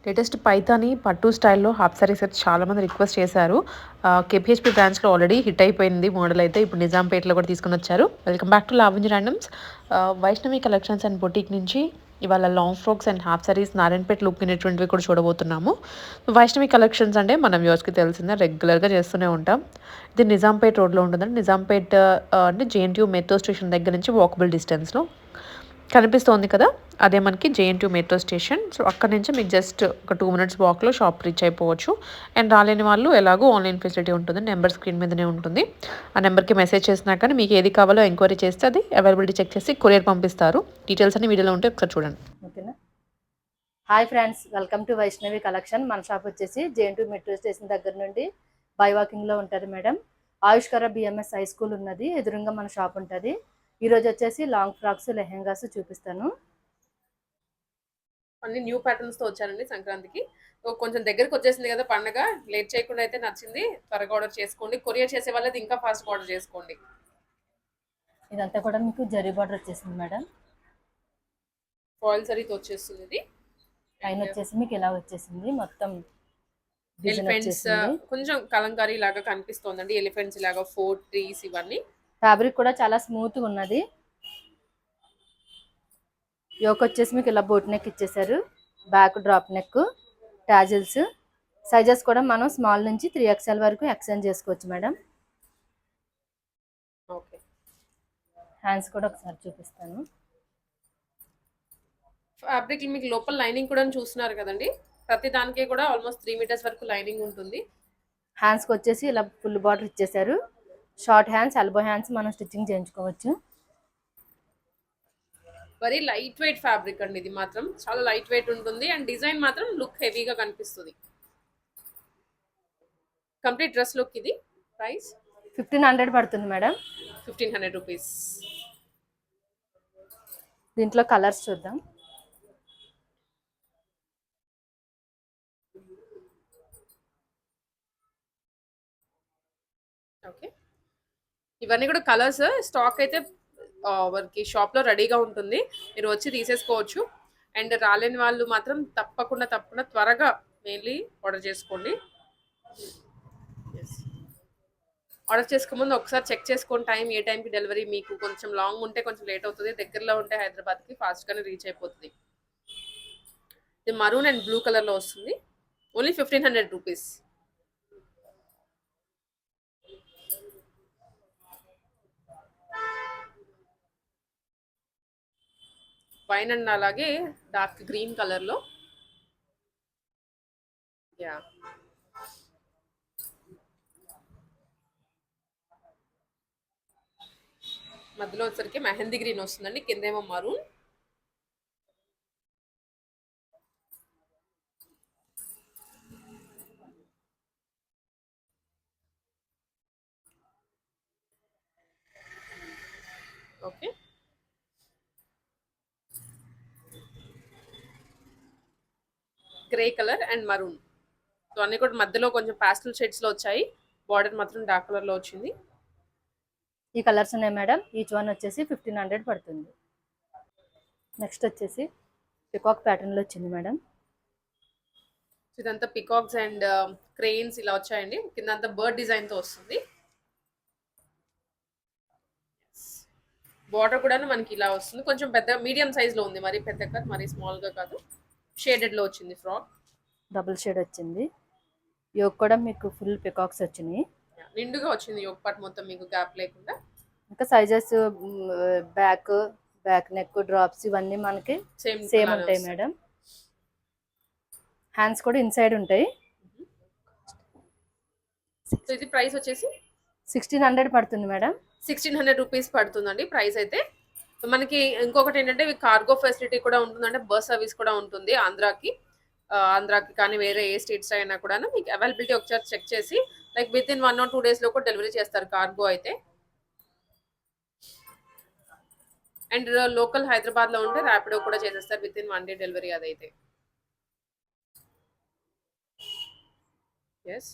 Latest Paithani పట్టు స్టైల్‌లో half saree sets చాలామంది రిక్వెస్ట్ చేశారు. కేపీహెచ్‌పీ బ్రాంచ్‌లో ఆల్రెడీ హిట్ అయిపోయింది మోడల్ అయితే. ఇప్పుడు నిజాంపేటలో కూడా తీసుకొనొచ్చారు. Welcome back to Lavanya randoms. Vaishnavi collections and boutique నుంచి ఇవాళ long frocks and half sarees Narayanpet look అనేటువంటివి కూడా చూడబోతున్నాము. వైష్ణవి కలెక్షన్స్ అంటే మన వ్యూవర్స్‌కి తెలిసిందే, రెగ్యులర్‌గా చేస్తూనే ఉంటాం. ఇది నిజాంపేట రోడ్‌లో ఉంటుందండి. నిజాంపేట అంటే జేఎన్‌టీయూ మెట్రో స్టేషన్ దగ్గర నుంచి వాకబుల్ డిస్టెన్స్‌లో కనిపిస్తోంది కదా! అదే మనకి జేఎన్‌టీయూ మెట్రో స్టేషన్. సో, అక్కడి నుంచి మీకు జస్ట్ ఒక 2 మినిట్స్ వాక్‌లో షాప్ రీచ్ అయిపోవచ్చు. అండ్ రాలేని వాళ్ళు ఎలాగో ఆన్‌లైన్ ఫెసిలిటీ ఉంటుంది. నెంబర్ స్క్రీన్ మీదనే ఉంటుంది. ఆ నెంబర్‌కి మెసేజ్ చేసినా కానీ మీకు ఏది కావాలో ఎంక్వైరీ చేస్తే అది అవైలబిలిటీ చెక్ చేసి కొరియర్ పంపిస్తారు. డీటెయిల్స్ అన్ని వీడియోలో ఉంటే ఒకసారి చూడండి. ఓకేనా. Hi friends, welcome to Vaishnavi collection. మన షాప్ వచ్చేసి జేఎన్‌టీ మెట్రో స్టేషన్ దగ్గర నుండి బై వాకింగ్లో ఉంటుంది మేడం. ఆయుష్కర బిఎంఎస్ హై స్కూల్ ఉన్నది, ఎదురుగా మన షాప్ ఉంటుంది. ఈరోజు వచ్చేసి లాంగ్ ఫ్రాక్స్, లెహెంగాస్ చూపిస్తాను. అన్ని న్యూ ప్యాటర్న్స్ తో వచ్చానండి సంక్రాంతికి. సో కొంచెం దగ్గరికి వచ్చేసింది కదా పండగ, లేట్ చేయకుండా అయితే నచ్చింది, త్వరగా ఆర్డర్ చేసుకోండి. కొరియర్ చేసే వాళ్ళది ఇంకా ఫాస్ట్ ఆర్డర్ చేసుకోండి. ఇదంతా కూడా మీకు జరీ బార్డర్ వచ్చేసింది మేడం. ఫాయిల్ సరీతో వచ్చేస్తుంది ఇది. పైన వచ్చేసి మీకు ఇలా వచ్చేసింది, మొత్తం డిజైన్ ఎలిఫెంట్స్ వచ్చేసింది. కొంచెం కలంకారీ లాగా కనిపిస్తోందండి. ఎలిఫెంట్స్ లాగా 4 ట్రీస్ ఇవన్నీ. ఫ్యాబ్రిక్ కూడా చాలా స్మూత్గా ఉన్నది. యోక్ వచ్చేసి మీకు ఇలా బోట్ నెక్ ఇచ్చేసారు, back drop neck, tassels. Sizes కూడా మనం స్మాల్ నుంచి 3XL వరకు ఎక్స్చేంజ్ చేసుకోవచ్చు మేడం. ఓకే, హ్యాండ్స్ కూడా ఒకసారి చూపిస్తాను. ఫ్యాబ్రిక్ మీకు లోపల లైనింగ్ కూడా చూస్తున్నారు కదండి. ప్రతి దానికి కూడా ఆల్మోస్ట్ 3 మీటర్స్ వరకు లైనింగ్ ఉంటుంది. హ్యాండ్స్కి వచ్చేసి ఇలా ఫుల్ బార్డర్ ఇచ్చేసారు. షార్ట్ హ్యాండ్స్, ఎల్బో హ్యాండ్స్ మనం స్టిచ్చింగ్ చేయించుకోవచ్చు. వెరీ లైట్ వెయిట్ ఫ్యాబ్రిక్ అండి. ఇది మాత్రం చాలా లైట్ వెయిట్ ఉంటుంది అండ్ డిజైన్ మాత్రం లుక్ హెవీగా కనిపిస్తుంది. కంప్లీట్ డ్రెస్ లుక్ ఇది. ప్రైస్ 1500 పడుతుంది మేడం. 1500 రూపీస్. దీంట్లో కలర్స్ చూద్దాం. ఓకే, ఇవన్నీ కూడా కలర్స్ స్టాక్ అయితే మనకి షాప్లో రెడీగా ఉంటుంది, మీరు వచ్చి తీసేసుకోవచ్చు. అండ్ రాలేని వాళ్ళు మాత్రం తప్పకుండా త్వరగా మెయిన్లీ ఆర్డర్ చేసుకోండి. ఆర్డర్ చేసుకోముందు ఒకసారి చెక్ చేసుకోండి టైం, ఏ టైంకి డెలివరీ. మీకు కొంచెం లాంగ్ ఉంటే కొంచెం లేట్ అవుతుంది, దగ్గరలో ఉంటే హైదరాబాద్కి ఫాస్ట్గానే రీచ్ అయిపోతుంది. ఇది మరూన్ అండ్ బ్లూ కలర్లో వస్తుంది. Only 1500 rupees. వైన్ అండ్ అలాగే డార్క్ గ్రీన్ కలర్లో. యా, మధ్యలో వచ్చరికి మెహందీ గ్రీన్ వస్తుందండి, కిందేమో maroon. Okay, grey colour and maroon. So అన్ని కూడా మధ్యలో కొంచెం పాస్టల్ షేడ్స్ లో వచ్చాయి. బార్డర్ మాత్రం డార్క్ కలర్ లో వచ్చింది. ఈ కలర్స్ ఉన్నాయి మేడం. ఈచ్ వన్ వచ్చేసి 1500 పడుతుంది. నెక్స్ట్ వచ్చేసి పికాక్ ప్యాటర్న్లో వచ్చింది మేడం. ఇదంతా పికాక్స్ అండ్ క్రెయిన్స్ ఇలా వచ్చాయండి. కింద అంతా బర్డ్ డిజైన్ తో వస్తుంది. బార్డర్ కూడా మనకి ఇలా వస్తుంది, కొంచెం పెద్ద మీడియం సైజ్ లో ఉంది, మరి పెద్ద కాదు మరి స్మాల్ గా కాదు. షేడెడ్ లో వచ్చింది ఫ్రాక్. డబుల్ షేడ్ వచ్చింది. యోక్ కూడా మీకు ఫుల్ పికాక్స్ వచ్చినాయి. నిండుగా వచ్చింది యోగ్ పార్ట్ మొత్తం, మీకు గ్యాప్ లేకుండా. ఇంకా sizes back back neck drops ఇవన్నీ మనకి సేమ్ ఉంటాయి మేడం. హ్యాండ్స్ కూడా ఇన్సైడ్ ఉంటాయి. సో ఇది ప్రైస్ వచ్చేసి 1600 పడుతుంది మేడం. 1600 రూపీస్ పడుతుందండి ప్రైస్ అయితే. మనకి ఇంకొకటి ఏంటంటే కార్గో ఫెసిలిటీ కూడా ఉంటుంది, అంటే బస్ సర్వీస్ కూడా ఉంటుంది ఆంధ్రాకి. ఆంధ్రాకి కానీ వేరే ఏ స్టేట్స్ అయినా కూడా మీకు అవైలబిలిటీ ఒకసారి చెక్ చేసి like with in 1 or 2 days లో కూడా డెలివరీ చేస్తారు కార్గో అయితే. అండ్ లోకల్ హైదరాబాద్ లో ఉంటే ర్యాపిడో కూడా చేసేస్తారు విత్ ఇన్ 1 day డెలివరీ అదైతే. ఎస్,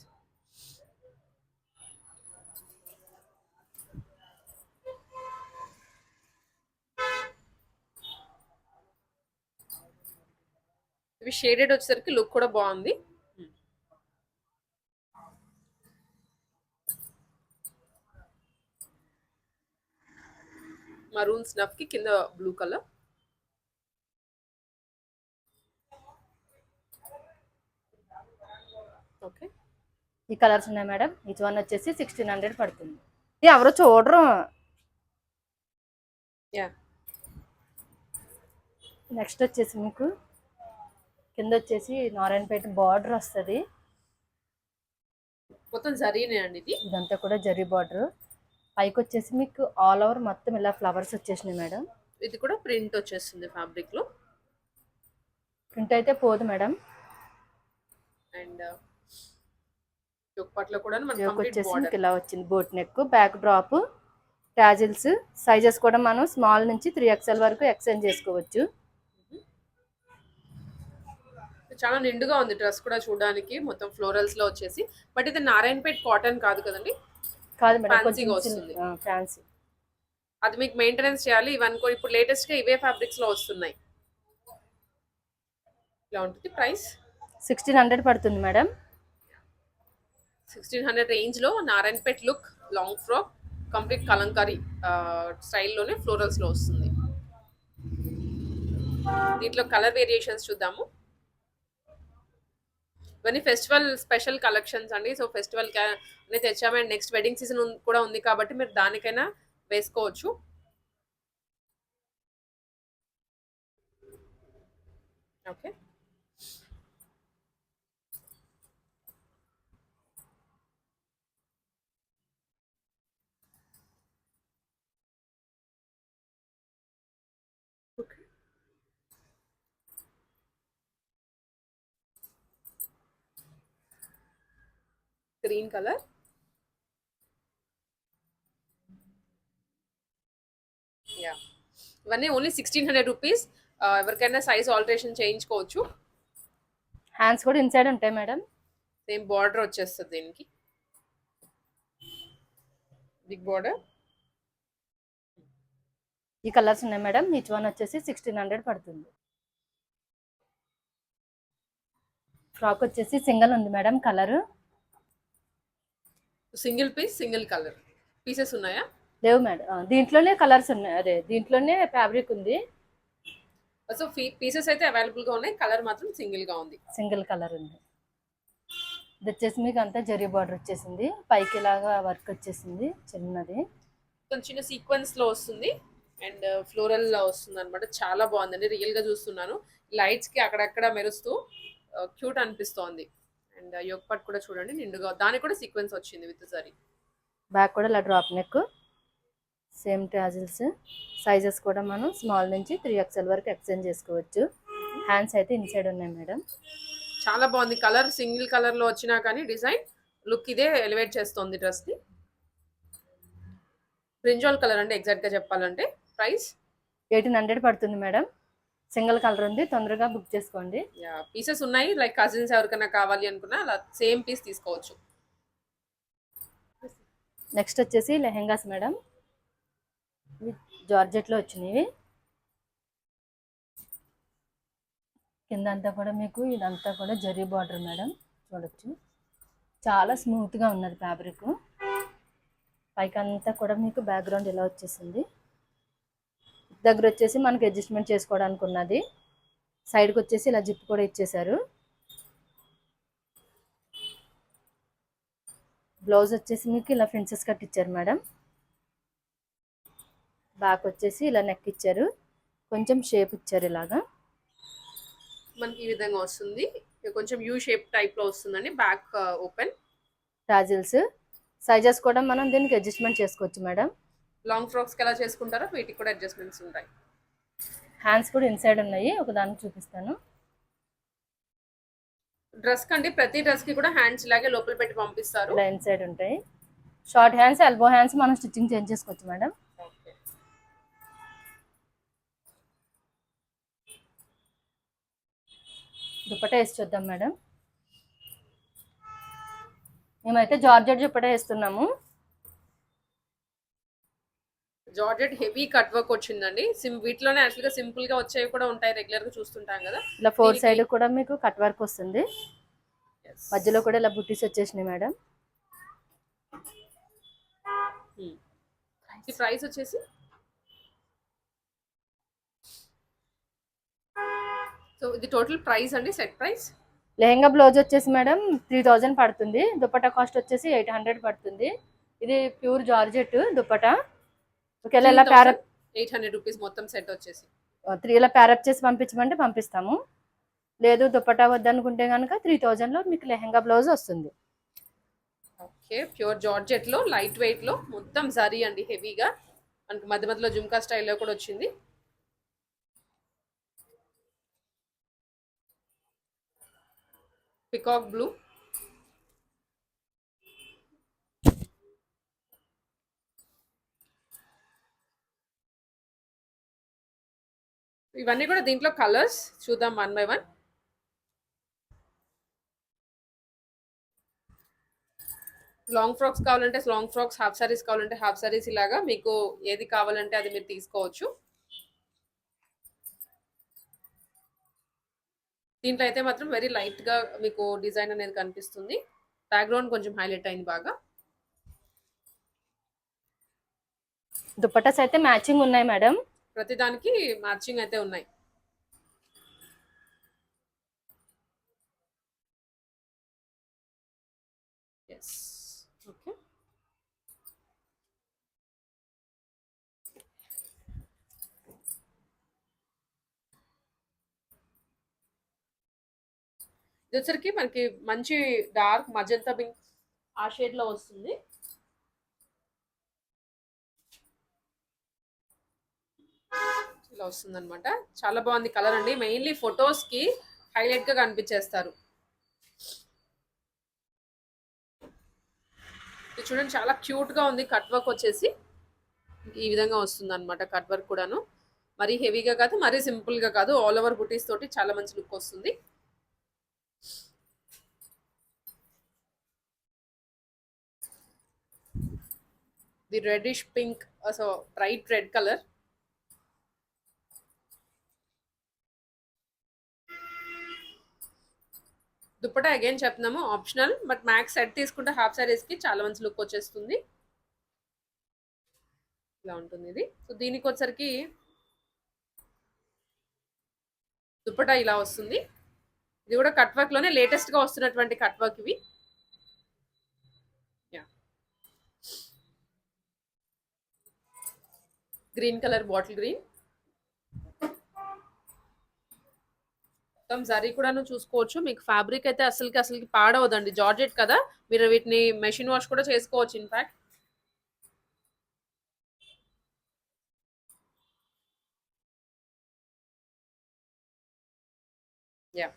ఇవి షేడెడ్ వచ్చేసరికి లుక్ కూడా బాగుంది. మరూన్ స్నఫ్ కి కింద బ్లూ కలర్. ఓకే, ఈ కలర్స్ ఉన్నాయి మేడం. ఈచ్ వన్ వచ్చేసి 1600 పడుతుంది. ఇది ఎవరో చూడరు. యా, నెక్స్ట్ వచ్చేసి మీకు కింద వచ్చేసి నారాయణపేట బార్డర్ వస్తుంది. మొత్తం జరీనే అండి ఇది. ఇదంతా కూడా జరీ బార్డర్. పైకి వచ్చేసి మీకు ఆల్ ఓవర్ మొత్తం ఇలా ఫ్లవర్స్ వచ్చేసినాయి మేడం. ఇది కూడా ప్రింట్ వచ్చేస్తుంది ఫ్యాబ్రిక్ లో. ప్రింట్ అయితే పోదు మేడం. అండ్ యోగపట్లో కూడా మనకి యోక్ కంప్లీట్ వచ్చేసి మీకు బార్డర్. ఇలా వచ్చింది. Boat neck, back drop, tassels. Sizes కూడా మనం స్మాల్ నుంచి 3XL వరకు ఎక్స్చేంజ్ చేసుకోవచ్చు. చాలా నిండుగా ఉంది డ్రెస్ కూడా చూడడానికి, మొత్తం ఫ్లోరల్స్ లో వచ్చేసి. బట్ ఇది నారాయణపేట్ కాటన్ కాదు కదండి, కాదు మేడం, ఫ్యాన్సీగా కొంచెం వస్తుంది. ఫ్యాన్సీ. అది మీకు మెయింటెనెన్స్ చేయాలి. ఇవన్నీ కూడా ఇప్పుడు లేటెస్ట్ గా ఇవే ఫ్యాబ్రిక్స్ లో వస్తున్నాయి. ఇలా ఉంటుంది. ప్రైస్ 1600 పడుతుంది మేడం. 1600 రేంజ్ లో Narayanpet look long frock complete Kalamkari స్టైల్లోనే ఫ్లోరల్స్ లో వస్తుంది. దీంట్లో కలర్ వేరియేషన్స్ చూద్దాము. ఇవన్నీ ఫెస్టివల్ స్పెషల్ కలెక్షన్స్ అండి. సో ఫెస్టివల్ అనే తెచ్చాము. అండ్ నెక్స్ట్ వెడ్డింగ్ సీజన్ కూడా ఉంది కాబట్టి మీరు దానికైనా వేసుకోవచ్చు. Okay, green colour. యా, ఇవన్నీ ఓన్లీ 1600 రూపీస్. ఎవరికైనా సైజ్ ఆల్టరేషన్ చేయించుకోవచ్చు. హ్యాండ్స్ కూడా ఇన్సైడ్ ఉంటాయి మేడం. సేమ్ బార్డర్ వచ్చేస్తుంది దీనికి, బిగ్ బార్డర్. ఈ కలర్స్ ఉన్నాయి మేడం. ఈచ్ వన్ వచ్చేసి 1600 పడుతుంది. ఫ్రాక్ వచ్చేసి సింగిల్ ఉంది madam colour. Single piece single colour pieces ఉన్నాయా? లేవు మేడం. దీంట్లోనే కలర్స్ ఉన్నాయి. అదే దీంట్లోనే ఫ్యాబ్రిక్ ఉంది. సో పీసెస్ అయితే అవైలబుల్ గా ఉన్నాయి, కలర్ మాత్రం సింగిల్ గా ఉంది. సింగిల్ కలర్ ఉంది. ఇది వచ్చేసి మీకు అంతా జరీ బార్డర్ వచ్చేసింది. పైకి ఇలాగా వర్క్ వచ్చేసింది చిన్నది. కొంచెం చిన్న సీక్వెన్స్ లో వస్తుంది అండ్ ఫ్లోరల్ లో వస్తుంది అనమాట. చాలా బాగుందండి, రియల్ గా చూస్తున్నాను. లైట్స్ కి అక్కడక్కడ మెరుస్తూ క్యూట్ అనిపిస్తోంది. అండ్ యోగ్ పట్ కూడా చూడండి నిండుగా, దానికి కూడా సీక్వెన్స్ వచ్చింది విత్ జరీ. బ్యాక్ కూడా ఇలా drop neck, same tassels. Sizes కూడా మనం స్మాల్ నుంచి 3XL వరకు ఎక్స్చేంజ్ చేసుకోవచ్చు. హ్యాండ్స్ అయితే ఇన్సైడ్ ఉన్నాయి మేడం. చాలా బాగుంది. కలర్ సింగిల్ కలర్ లో వచ్చినా కానీ డిజైన్ లుక్ ఇదే ఎలివేట్ చేస్తుంది డ్రెస్ ని. బ్రింజాల్ కలర్ అంటే ఎగ్జాక్ట్ గా చెప్పాలంటే. ప్రైస్ 1800 పడుతుంది మేడం. సింగిల్ కలర్ ఉంది, తొందరగా బుక్ చేసుకోండి. పీసెస్ ఉన్నాయి, లైక్ కజిన్స్ ఎవరికైనా కావాలి అనుకున్నా అలా సేమ్ పీస్ తీసుకోవచ్చు. నెక్స్ట్ వచ్చేసి లెహెంగాస్ మేడం. జార్జెట్ లో వచ్చినాయి. కింద అంతా కూడా మీకు ఇదంతా కూడా జరీ బార్డర్ మేడం, చూడొచ్చు. చాలా స్మూత్ గా ఉన్నది ఫ్యాబ్రిక్. పైకి అంతా కూడా మీకు బ్యాక్గ్రౌండ్ ఇలా వచ్చేసింది. దగ్గర వచ్చేసి మనకి అడ్జస్ట్మెంట్ చేసుకోవడానికి ఉన్నది. సైడ్కి వచ్చేసి ఇలా జిప్ కూడా ఇచ్చేసారు. బ్లౌజ్ వచ్చేసి మీకు ఇలా ప్రిన్సెస్ కట్ ఇచ్చారు మేడం. బ్యాక్ వచ్చేసి ఇలా నెక్ ఇచ్చారు, కొంచెం షేప్ ఇచ్చారు ఇలాగా. మనకి ఈ విధంగా వస్తుంది, కొంచెం యూ షేప్ టైప్ లో వస్తుందండి. Back open. టాజిల్స్. సైజెస్ కూడా మనం దీనికి అడ్జస్ట్మెంట్ చేసుకోవచ్చు మేడం. లాంగ్ ఫ్రాక్స్ ఎలా చేసుకుంటారో వీటికి కూడా అడ్జస్ట్మెంట్స్ ఉంటాయి. హ్యాండ్స్ కూడా ఇన్సైడ్ ఉన్నాయి, ఒకదాన్ని చూపిస్తాను. డ్రెస్ కండి ప్రతి డ్రెస్ కి కూడా హ్యాండ్స్ ఇలాగే లోపల పెట్టి పంపిస్తారు. ఇలా ఇన్సైడ్ ఉంటాయి. షార్ట్ హ్యాండ్స్, ఎల్బో హ్యాండ్స్ మనం స్టిచ్చింగ్ చేంజ్ చేసుకోవచ్చు మేడం. దుపట్టా వేసి చూద్దాం మేడం. మేమైతే జార్జెట్ దుపట్టా వేస్తున్నాము. జార్జెట్ హెవీ కట్ వర్క్ వచ్చిందండి. వీటిలోనే యాక్చువల్గా సింపుల్ గా వచ్చేవి కూడా ఉంటాయి, రెగ్యులర్ గా చూస్తుంటాం కదా. ఇలా 4 దీనికి సైడ్ కూడా మీకు కట్ వర్క్ వస్తుంది. yes. మధ్యలో కూడా ఇలా బుట్టీస్ వచ్చేసినాయి మేడం. ఈ ప్రైస్ వచ్చేసి సో ఇది టోటల్ ప్రైస్ అండి, సెట్ ప్రైస్. లెహంగా బ్లౌజ్ వచ్చేసి మేడం 3000 పడుతుంది. దుపట్టా కాస్ట్ వచ్చేసి 800 పడుతుంది. ఇది ప్యూర్ జార్జెట్ దుపట్టా. ఒకవేళ ఇలా ప్యారప్ 800 రూపీస్ మొత్తం సెట్ వచ్చేసి. 3 ఇలా ప్యారప్ చేసి పంపించమంటే పంపిస్తాము. లేదు దుపట్టా వద్దనుకుంటే కనుక 3000 లో మీకు లెహంగా బ్లౌజ్ వస్తుంది. ఓకే, ప్యూర్ జార్జెట్ లో లైట్ వెయిట్ లో మొత్తం జరీ అండి, హెవీగా మనకి మధ్య మధ్యలో జుమ్కా స్టైల్లో కూడా వచ్చింది. పికాక్ బ్లూ, ఇవన్నీ కూడా దీంట్లో కలర్స్ చూద్దాం one by one. Long frocks కావాలంటే లాంగ్ ఫ్రాక్స్, హాఫ్ సారీస్ కావాలంటే హాఫ్ సారీస్, ఇలాగా మీకు ఏది కావాలంటే అది మీరు తీసుకోవచ్చు. దీంట్లో అయితే మాత్రం వెరీ లైట్ గా మీకు డిజైన్ అనేది కనిపిస్తుంది. బ్యాక్గ్రౌండ్ కొంచెం హైలైట్ అయింది బాగా. దుపట్టాస్ అయితే మ్యాచింగ్ ఉన్నాయి మేడం. ప్రతి దానికి మ్యాచింగ్ అయితే ఉన్నాయి. Yes, okay. ఇది వచ్చరికి మనకి మంచి డార్క్ మజంతా పింక్ ఆ షేడ్ లో వస్తుంది. ఇలా వస్తుంది అనమాట. చాలా బాగుంది కలర్ అండి. మెయిన్లీ ఫొటోస్ కి హైలైట్ గా కనిపించేస్తారు. ఇది చూడండి, చాలా క్యూట్ గా ఉంది. కట్ వర్క్ వచ్చేసి ఈ విధంగా వస్తుంది అనమాట. కట్ వర్క్ కూడాను మరీ హెవీగా కాదు, మరీ సింపుల్ గా కాదు, ఆల్ ఓవర్ బుటీస్ తోటి చాలా మంచి లుక్ వస్తుంది. The reddish pink, so bright red colour. Dupatta again చెప్తున్నాము ఆప్షనల్, బట్ మ్యాక్స్ సెట్ తీసుకుంటే హాఫ్ సారీస్ కి చాలా మంచి లుక్ వచ్చేస్తుంది. ఇలా ఉంటుంది ఇది. సో దీనికి వచ్చరికి దుప్పటా ఇలా వస్తుంది. ఇది కూడా కట్ వర్క్ లోనే లేటెస్ట్ గా వస్తున్నటువంటి కట్ వర్క్ ఇవి. Green colour, bottle green. మొత్తం జరీ కూడాను చూసుకోవచ్చు. మీకు ఫ్యాబ్రిక్ అయితే అసలుకి పాడవదండి. జార్జెట్ కదా, మీరు వీటిని మెషిన్ వాష్ కూడా చేసుకోవచ్చు in fact. Yeah,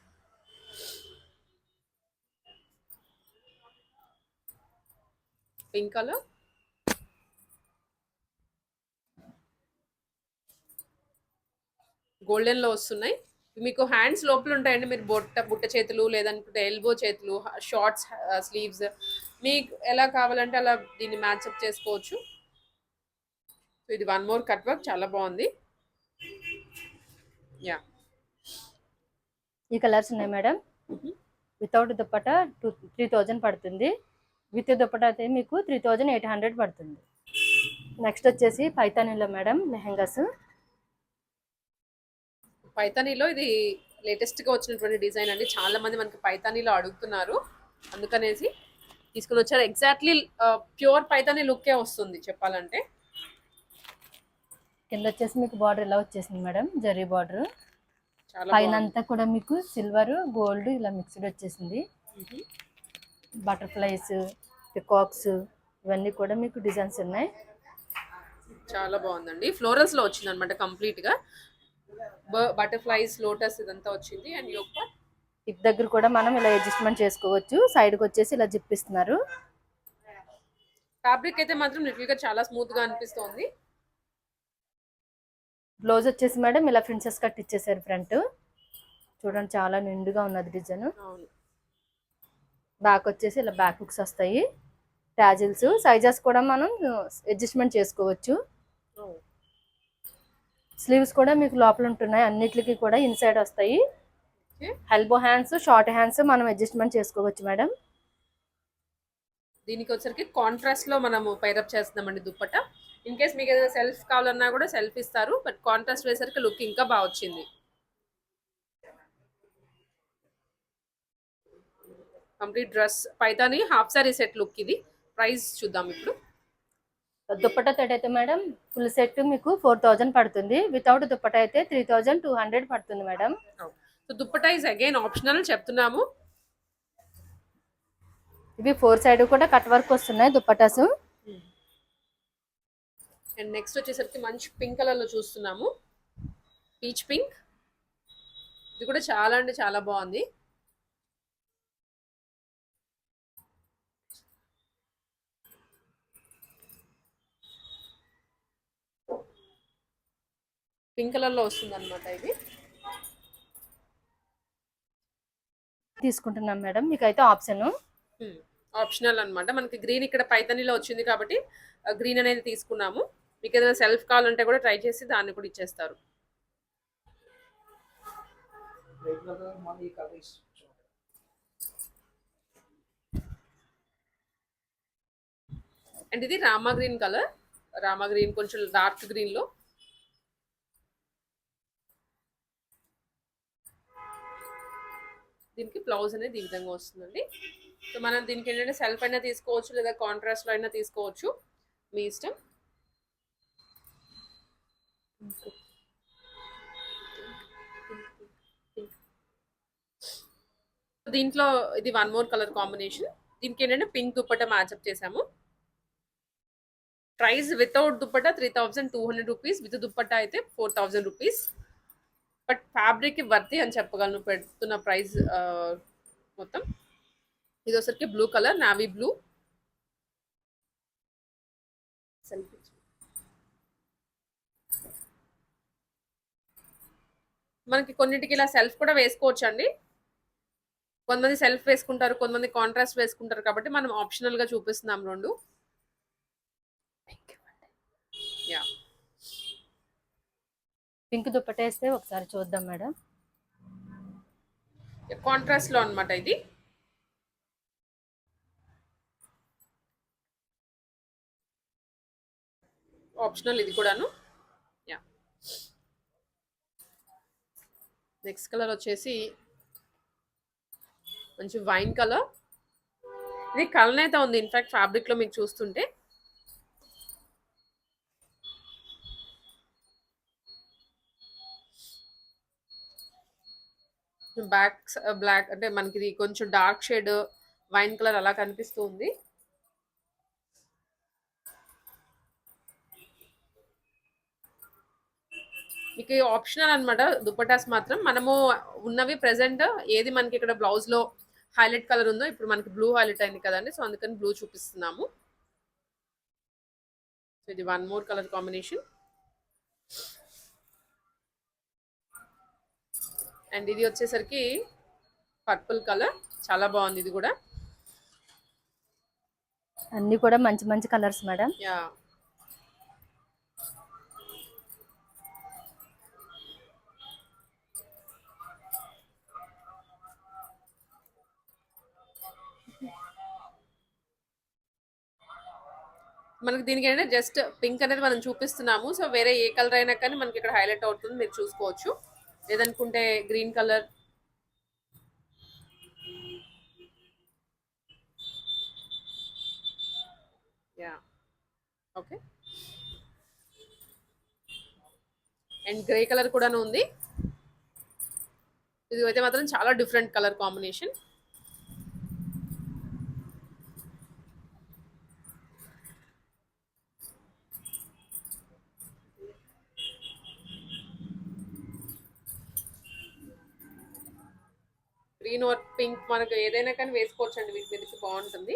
pink colour, golden లో వస్తున్నాయి. మీకు హ్యాండ్స్ లోపల ఉంటాయండి. మీరు బుట్ట చేతులు, లేదనుకుంటే ఎల్బో చేతులు, షార్ట్స్ స్లీవ్స్, మీకు ఎలా కావాలంటే అలా దీన్ని మ్యాచ్అప్ చేసుకోవచ్చు. సో ఇది వన్ మోర్ కట్ వర్క్, చాలా బాగుంది. యా, ఈ కలర్స్ ఉన్నాయి మేడం. వితౌట్ దుపట్టా 3000 పడుతుంది. విత్ దుపట్టా అయితే మీకు 3800 పడుతుంది. నెక్స్ట్ వచ్చేసి పైతానీలో మేడం లెహంగాస్. పైతానీలో ఇది లేటెస్ట్ గా వచ్చినటువంటి డిజైన్ అండి. చాలా మంది మనకి పైతానీలో అడుగుతున్నారు, అందుకనేసి తీసుకుని వచ్చారు. ఎగ్జాక్ట్లీ ప్యూర్ పైతానీ లుక్కే వస్తుంది చెప్పాలంటే. కింద వచ్చేసి మీకు బార్డర్ ఇలా వచ్చేసింది మేడం, జరీ బార్డర్. చాలా పైన అంతా కూడా మీకు సిల్వర్ గోల్డ్ ఇలా మిక్స్డ్ వచ్చేసింది. బటర్ఫ్లైస్, పికాక్స్ ఇవన్నీ కూడా మీకు డిజైన్స్ ఉన్నాయి. చాలా బాగుందండి. ఫ్లోరల్స్ లో వచ్చింది అనమాట కంప్లీట్ గా. బటర్ఫ్లైస్, లోటస్ ఇదంతా వచ్చింది. అండ్ యొక్క ఇటు దగ్గర కూడా మనం ఇలా అడ్జస్ట్మెంట్ చేసుకోవచ్చు. సైడ్కి వచ్చేసి ఇలా జిప్పిస్తున్నారు. ఫ్యాబ్రిక్ అయితే మాత్రం లిటిల్ గా చాలా స్మూత్ గా అనిపిస్తుంది. బ్లౌజ్ వచ్చేసి మేడం ఇలా ప్రిన్సెస్ కట్ ఇచ్చేసారు ఫ్రంట్. చూడండి చాలా నిండుగా ఉన్నది డిజైన్. బ్యాక్ వచ్చేసి ఇలా బ్యాక్ హుక్స్ వస్తాయి. ట్యాజిల్స్ సైజెస్ కూడా మనం అడ్జస్ట్మెంట్ చేసుకోవచ్చు. స్లీవ్స్ కూడా మీకు లోపల ఉంటున్నాయి, అన్నిటికి కూడా ఇన్సైడ్ వస్తాయి. Okay. Elbow hands, short hands మనం అడ్జస్ట్మెంట్ చేసుకోవచ్చు మేడం. దీనికి వచ్చరికి కాంట్రాస్ట్ లో మనము పైరప్ చేస్తున్నామండి దుప్పట. ఇన్ కేస్ మీకు ఏదైనా సెల్ఫ్ కావాలన్నా కూడా సెల్ఫ్ ఇస్తారు, బట్ కాంట్రాస్ట్ వేసరికి లుక్ ఇంకా బాగా వచ్చింది. Complete dress Paithani half sorry set look ఇది. ప్రైస్ చూద్దాం ఇప్పుడు. దుప్పటా సెట్ అయితే మేడం ఫుల్ సెట్ మీకు 4000 పడుతుంది. వితౌట్ దుప్పటా అయితే 3200 పడుతుంది madam. So dupatta is again optional చెప్తున్నాము. ఇవి 4 సైడ్ కూడా కట్ వర్క్ వస్తున్నాయి దుప్పటాస్. అండ్ నెక్స్ట్ వచ్చేసరికి మంచి పింక్ కలర్ లో చూస్తున్నాము, పీచ్ పింక్. ఇది కూడా చాలా అంటే చాలా బాగుంది. పింక్ కలర్ లో వస్తుంది అనమాట ఇది. తీసుకుంటున్నాం మేడం, మీకైతే ఆప్షన్ ఆప్షనల్ అనమాట. మనకి గ్రీన్ ఇక్కడ పైతనీలో వచ్చింది కాబట్టి గ్రీన్ అనేది తీసుకున్నాము. మీకు ఏదైనా సెల్ఫ్ కావాలంటే కూడా ట్రై చేసి దాన్ని కూడా ఇచ్చేస్తారు. అండ్ ఇది Rama green colour, Rama green కొంచెం డార్క్ గ్రీన్ లో. దీనికి బ్లౌజ్ అనేది ఈ విధంగా వస్తుందండి. సో మనం దీనికి ఏంటంటే సెల్ఫ్ అయినా తీసుకోవచ్చు, లేదా కాంట్రాస్ట్ లో అయినా తీసుకోవచ్చు, మీ ఇష్టం. దీంట్లో ఇది వన్ మోర్ కలర్ కాంబినేషన్. దీనికి ఏంటంటే పింక్ దుప్పట్టా మ్యాచ్అప్ చేసాము. Price without dupatta 3200 rupees, with dupatta అయితే 4000 రూపీస్. బట్ ఫ్యాబ్రిక్ వర్తి అని చెప్పగలను పెడుతున్న ప్రైస్ మొత్తం. ఇది వచ్చరికి బ్లూ కలర్, నావీ బ్లూ. మనకి కొన్నిటికి ఇలా సెల్ఫ్ కూడా వేసుకోవచ్చు అండి. కొంతమంది సెల్ఫ్ వేసుకుంటారు, కొంతమంది కాంట్రాస్ట్ వేసుకుంటారు, కాబట్టి మనం ఆప్షనల్ గా చూపిస్తున్నాం రెండు. యా, పింక్ దుప్పటా వేస్తే ఒకసారి చూద్దాం మేడం. కాంట్రాస్ట్ లో అనమాట ఇది. ఆప్షనల్ ఇది కూడాను. యా, నెక్స్ట్ కలర్ వచ్చేసి మంచి వైన్ కలర్. ఇది కలనైతే ఉంది ఇన్ఫాక్ట్ ఫ్యాబ్రిక్ లో మీకు చూస్తుంటే. బ్యాక్ బ్లాక్ అంటే మనకి ఇది కొంచెం డార్క్ షేడ్ వైన్ కలర్ అలా కనిపిస్తూ ఉంది. మీకు ఆప్షనల్ అనమాట దుపటాస్ మాత్రం. మనము ఉన్నవి ప్రెసెంట్ ఏది మనకి ఇక్కడ బ్లౌజ్ లో హైలైట్ కలర్ ఉందో, ఇప్పుడు మనకి బ్లూ హైలైట్ అయింది కదండి, సో అందుకని బ్లూ చూపిస్తున్నాము. సో ఇది one more colour combination. And ఇది వచ్చేసరికి పర్పుల్ కలర్, చాలా బాగుంది ఇది కూడా. అన్ని కూడా మంచి మంచి కలర్స్ మేడం. యా, మనకి దీనికి ఏంటంటే జస్ట్ పింక్ అనేది మనం చూపిస్తున్నాము. సో వేరే ఏ కలర్ అయినా కానీ మనకి ఇక్కడ హైలైట్ అవుతుంది, మీరు చూసుకోవచ్చు. లేదనుకుంటే green colour. Yeah, okay. And grey colour కూడాను ఉంది. ఇది అయితే మాత్రం చాలా different colour combination. Green or pink మనకు ఏదైనా కానీ వేసుకోవచ్చు అండి, వీటి మీదకి బాగుంటుంది.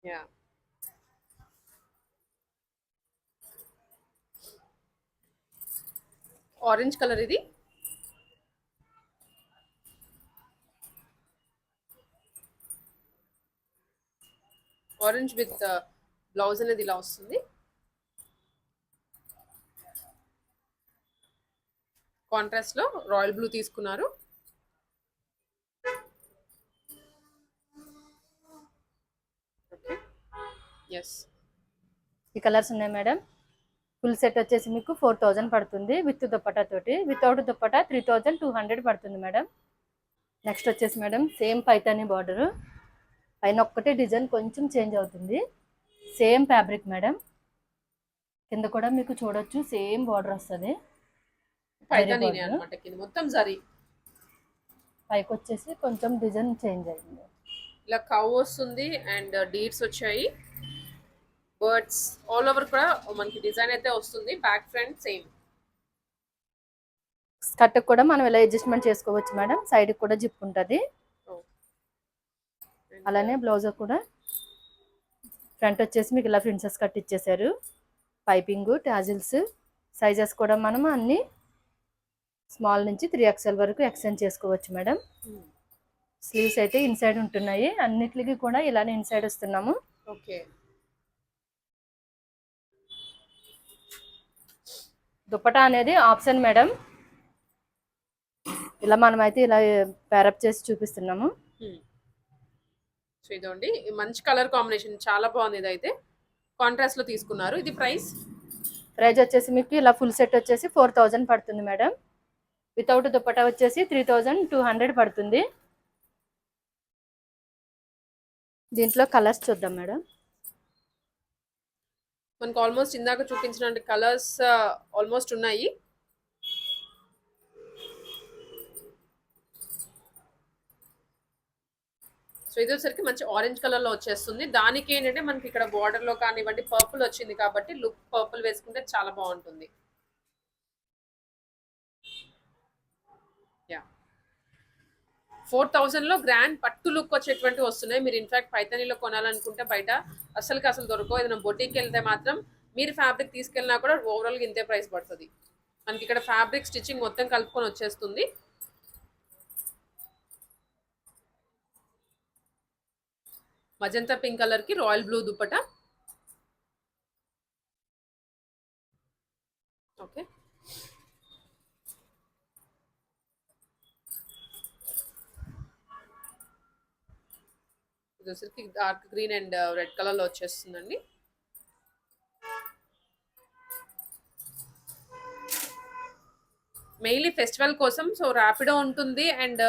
యా, ఆరెంజ్ కలర్ ఇది. ఆరెంజ్ విత్ బ్లౌజ్ అనేది ఇలా వస్తుంది. కాంట్రాస్ట్ లో రాయల్ బ్లూ తీసుకున్నారు. Okay, yes. ఈ కలర్స్ ఉన్నాయి మేడం. ఫుల్ సెట్ వచ్చేసి మీకు 4000 పడుతుంది విత్ దుప్పటా తోటి. వితౌట్ దుప్పటా 3200 పడుతుంది మేడం. నెక్స్ట్ వచ్చేసి మేడం సేమ్ పైతానీ బార్డర్, పైన ఒక్కటే డిజైన్ కొంచెం చేంజ్ అవుతుంది. Same fabric madam. కింద కూడా మీకు చూడొచ్చు సేమ్ బార్డర్ వస్తుంది. పైతానీనే అన్నమాట, కింద మొత్తం జరీ. పైకి వచ్చేసి కొంచెం డిజైన్ చేంజ్ అయింది. ఇలా కవ్ వస్తుంది అండ్ డీడ్స్ వచ్చాయి. బర్డ్స్ ఆల్ ఓవర్ కూడా మనకి డిజైన్ అయితే వస్తుంది. Back front same. స్కర్ట్ కూడా మనం ఇలా అడ్జస్ట్మెంట్ చేసుకోవచ్చు మేడం. సైడ్ కూడా జిప్ ఉంటుంది. అలానే బ్లౌజ్ కూడా ఫ్రంట్ వచ్చేసి మీకు ఇలా ప్రిన్సెస్ కట్ ఇచ్చేసారు. పైపింగ్, టాజిల్స్, సైజెస్ కూడా మనం అన్ని స్మాల్ నుంచి 3XL వరకు ఎక్స్టెండ్ చేసుకోవచ్చు మేడం. స్లీవ్స్ అయితే ఇన్సైడ్ ఉంటున్నాయి. అన్నిటికి కూడా ఇలానే ఇన్సైడ్ వస్తున్నాము. ఓకే. దుప్పటా అనేది ఆప్షన్ మేడం. ఇలా మనమైతే ఇలా ప్యారప్ చేసి చూపిస్తున్నాము. సో ఇదండి మంచి కలర్ కాంబినేషన్, చాలా బాగుంది. ఇది అయితే కాంట్రాస్ట్ లో తీసుకున్నారు. ఇది ప్రైస్ వచ్చేసి మీకు ఇలా ఫుల్ సెట్ వచ్చేసి 4000 పడుతుంది మేడం. వితౌట్ దుప్పటా వచ్చేసి 3200 పడుతుంది. దీంట్లో కలర్స్ చూద్దాం మేడం. మనకు ఆల్మోస్ట్ ఇందాక చూపించిన కలర్స్ ఆల్మోస్ట్ ఉన్నాయి. సో ఇది వచ్చరికి మంచి ఆరెంజ్ కలర్ లో వచ్చేస్తుంది. దానికి ఏంటంటే మనకి ఇక్కడ బార్డర్ లో కానివ్వండి పర్పుల్ వచ్చింది కాబట్టి లుక్ పర్పుల్ వేసుకుంటే చాలా బాగుంటుంది. యా, 4000 లో గ్రాండ్ పట్టు లుక్ వచ్చేటువంటి వస్తున్నాయి. మీరు ఇన్ఫాక్ట్ పైతానీలో కొనాలనుకుంటే బయట అసలు దొరకవు. ఏదైనా బొటీకి వెళ్తే మాత్రం మీరు ఫ్యాబ్రిక్ తీసుకెళ్ళినా కూడా ఓవరాల్ గా ఇంతే ప్రైస్ పడుతుంది. మనకి ఇక్కడ ఫ్యాబ్రిక్ స్టిచ్చింగ్ మొత్తం కలుపుకొని వచ్చేస్తుంది. మజంతా పింక్ కలర్ కి రాయల్ బ్లూ దుపట్టా. ఓకే, ఇది వచ్చరికి dark green and red colour లో వచ్చేస్తుందండి. మెయిన్లీ ఫెస్టివల్ కోసం సో ర్యాపిడో ఉంటుంది అండ్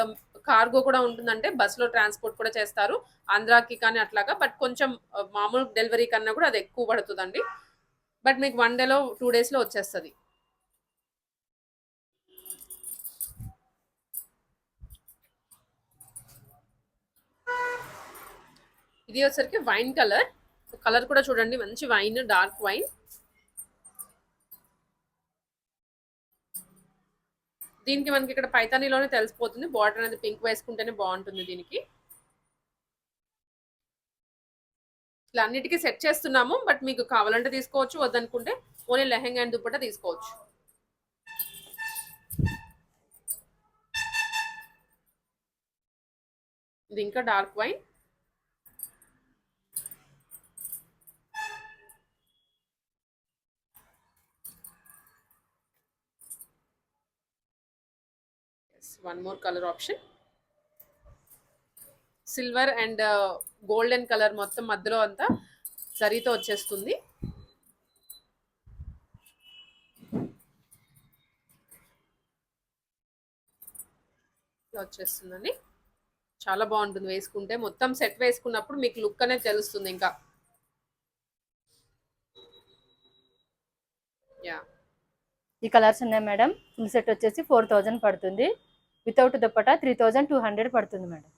కార్గో కూడా ఉంటుంది. అంటే బస్సులో ట్రాన్స్పోర్ట్ కూడా చేస్తారు ఆంధ్రాకి కానీ అట్లాగా. బట్ కొంచెం మామూలు డెలివరీ కన్నా కూడా అది ఎక్కువ పడుతుందండి. బట్ మీకు 1 డేలో 2 డేస్లో వచ్చేస్తుంది. ఇది వచ్చరికి వైన్ కలర్. కలర్ కూడా చూడండి మంచి వైన్, డార్క్ వైన్. దీనికి మనకి ఇక్కడ పైతానీలోనే తెలిసిపోతుంది. బార్డర్ అనేది పింక్ వేసుకుంటేనే బాగుంటుంది. దీనికి ఇలా అన్నిటికీ సెట్ చేస్తున్నాము. బట్ మీకు కావాలంటే తీసుకోవచ్చు, వద్దనుకుంటే ఓన్లీ లెహెంగా అండ్ దుపట్టా తీసుకోవచ్చు. ఇది ఇంకా dark wine. One more colour option, silver and golden colour మొత్తం మధ్యలో అంతా జరీతో వచ్చేస్తుంది. వచ్చేస్తుందండి, చాలా బాగుంటుంది వేసుకుంటే. మొత్తం సెట్ వేసుకున్నప్పుడు మీకు లుక్ అనేది తెలుస్తుంది. ఇంకా యా, ఈ కలర్స్ ఉన్నాయి మేడం. ఫుల్ సెట్ వచ్చేసి 4000 పడుతుంది. వితౌట్ దుప్పటా 3200 పడుతుంది మేడం.